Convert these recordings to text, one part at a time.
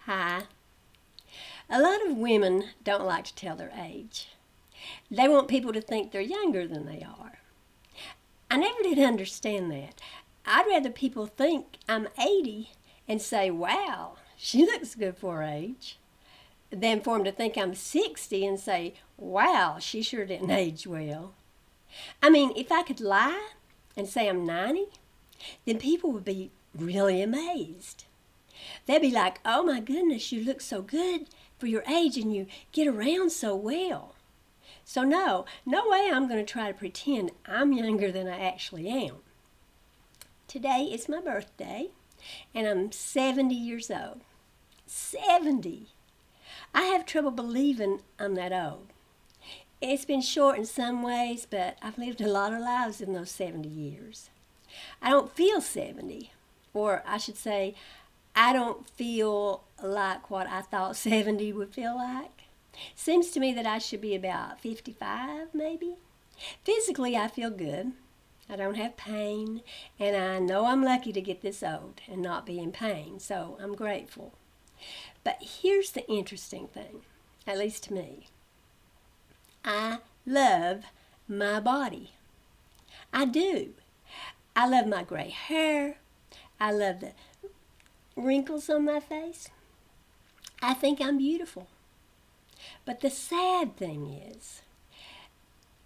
Hi. A lot of women don't like to tell their age. They want people to think they're younger than they are. I never did understand that. I'd rather people think I'm 80 and say, wow, she looks good for her age, than for them to think I'm 60 and say, wow, she sure didn't age well. I mean, if I could lie and say I'm 90, then people would be really amazed. They'd be like, oh my goodness, you look so good for your age and you get around so well. So, no way I'm going to try to pretend I'm younger than I actually am. Today is my birthday, and I'm 70 years old. 70! I have trouble believing I'm that old. It's been short in some ways, but I've lived a lot of lives in those 70 years. I don't feel 70, or I should say, I don't feel like what I thought 70 would feel like. Seems to me that I should be about 55, maybe. Physically, I feel good. I don't have pain, and I know I'm lucky to get this old and not be in pain, so I'm grateful. But here's the interesting thing, at least to me. I love my body. I do. I love my gray hair. I love the wrinkles on my face. I think I'm beautiful. But the sad thing is,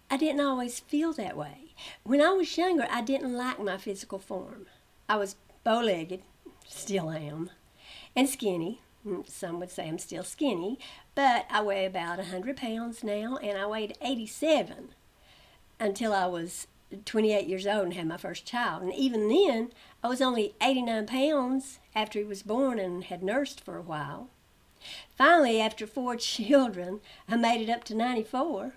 I didn't always feel that way. When I was younger, I didn't like my physical form. I was bow-legged, still am, and skinny. Some would say I'm still skinny, but I weigh about 100 pounds now, and I weighed 87 until I was 28 years old and had my first child. And even then, I was only 89 pounds after he was born and had nursed for a while. Finally, after 4 children, I made it up to 94.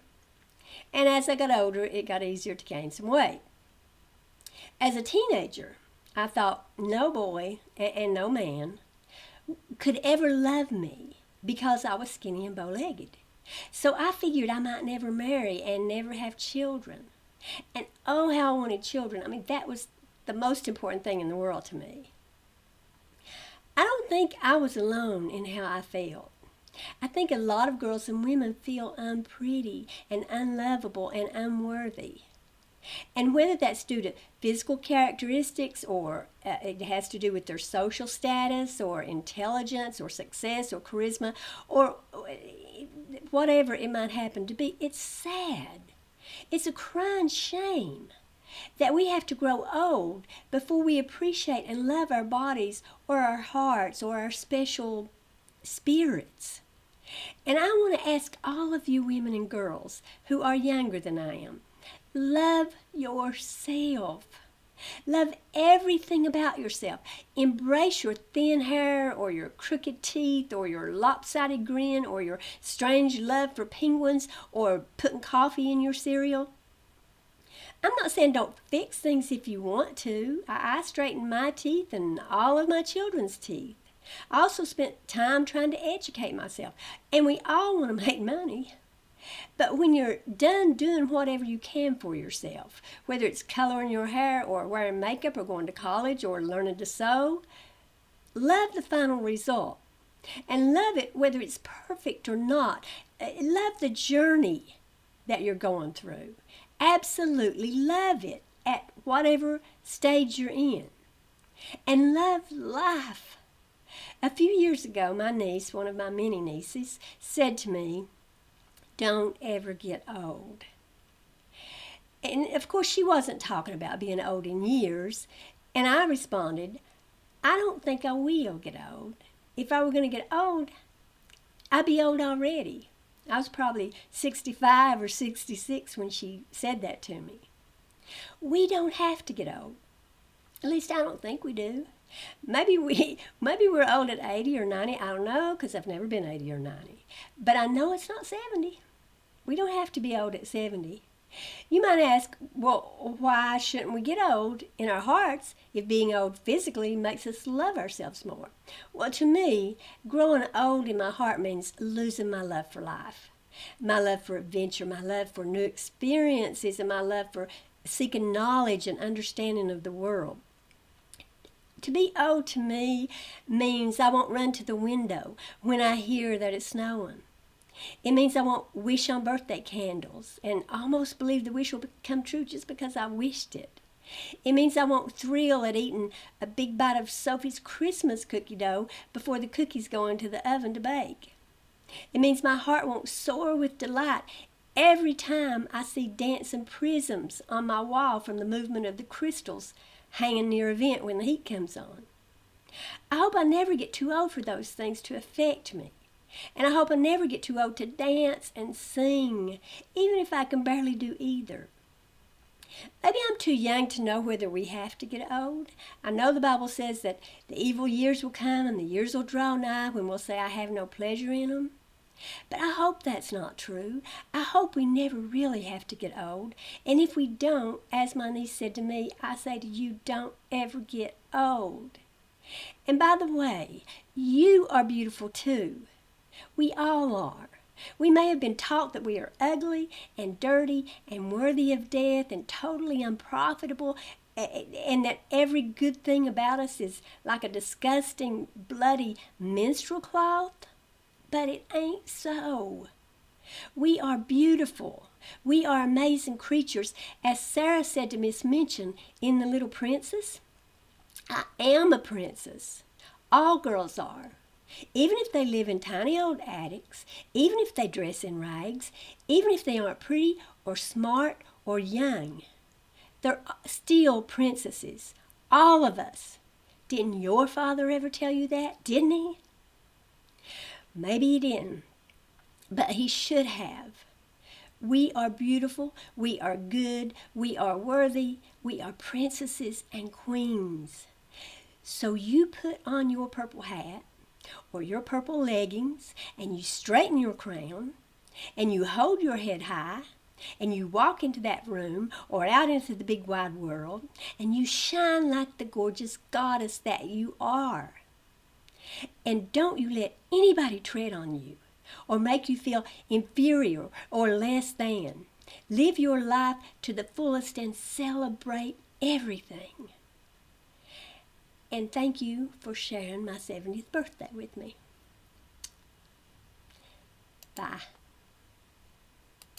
And as I got older, it got easier to gain some weight. As a teenager, I thought no boy and no man could ever love me because I was skinny and bow-legged. So I figured I might never marry and never have children. And oh, how I wanted children. I mean, that was the most important thing in the world to me. I don't think I was alone in how I felt. I think a lot of girls and women feel unpretty and unlovable and unworthy. And whether that's due to physical characteristics or it has to do with their social status or intelligence or success or charisma or whatever it might happen to be, it's sad. It's a crying shame that we have to grow old before we appreciate and love our bodies or our hearts or our special spirits. And I want to ask all of you women and girls who are younger than I am, love yourself. Love everything about yourself. Embrace your thin hair or your crooked teeth or your lopsided grin or your strange love for penguins or putting coffee in your cereal. I'm not saying don't fix things if you want to. I straightened my teeth and all of my children's teeth. I also spent time trying to educate myself. And we all want to make money. But when you're done doing whatever you can for yourself, whether it's coloring your hair or wearing makeup or going to college or learning to sew, love the final result. And love it whether it's perfect or not. Love the journey that you're going through. Absolutely love it at whatever stage you're in. And love life. A few years ago, my niece, one of my many nieces, said to me, don't ever get old. And of course, she wasn't talking about being old in years. And I responded, I don't think I will get old. If I were going to get old, I'd be old already. I was probably 65 or 66 when she said that to me. We don't have to get old. At least I don't think we do. Maybe we're old at 80 or 90. I don't know because I've never been 80 or 90. But I know it's not 70. We don't have to be old at 70. You might ask, well, why shouldn't we get old in our hearts if being old physically makes us love ourselves more? Well, to me, growing old in my heart means losing my love for life, my love for adventure, my love for new experiences, and my love for seeking knowledge and understanding of the world. To be old to me means I won't run to the window when I hear that it's snowing. It means I won't wish on birthday candles and almost believe the wish will come true just because I wished it. It means I won't thrill at eating a big bite of Sophie's Christmas cookie dough before the cookies go into the oven to bake. It means my heart won't soar with delight every time I see dancing prisms on my wall from the movement of the crystals hanging near a vent when the heat comes on. I hope I never get too old for those things to affect me. And I hope I never get too old to dance and sing, even if I can barely do either. Maybe I'm too young to know whether we have to get old. I know the Bible says that the evil years will come and the years will draw nigh when we'll say, I have no pleasure in them. But I hope that's not true. I hope we never really have to get old. And if we don't, as my niece said to me, I say to you, don't ever get old. And by the way, you are beautiful too. We all are. We may have been taught that we are ugly and dirty and worthy of death and totally unprofitable, and that every good thing about us is like a disgusting, bloody menstrual cloth. But it ain't so. We are beautiful. We are amazing creatures. As Sarah said to Miss Minchin in The Little Princess, I am a princess. All girls are. Even if they live in tiny old attics, even if they dress in rags, even if they aren't pretty or smart or young, they're still princesses. All of us. Didn't your father ever tell you that? Didn't he? Maybe he didn't, but he should have. We are beautiful, we are good, we are worthy, we are princesses and queens. So you put on your purple hat or your purple leggings and you straighten your crown and you hold your head high and you walk into that room or out into the big wide world and you shine like the gorgeous goddess that you are. And don't you let anybody tread on you or make you feel inferior or less than. Live your life to the fullest and celebrate everything. And thank you for sharing my 70th birthday with me. Bye.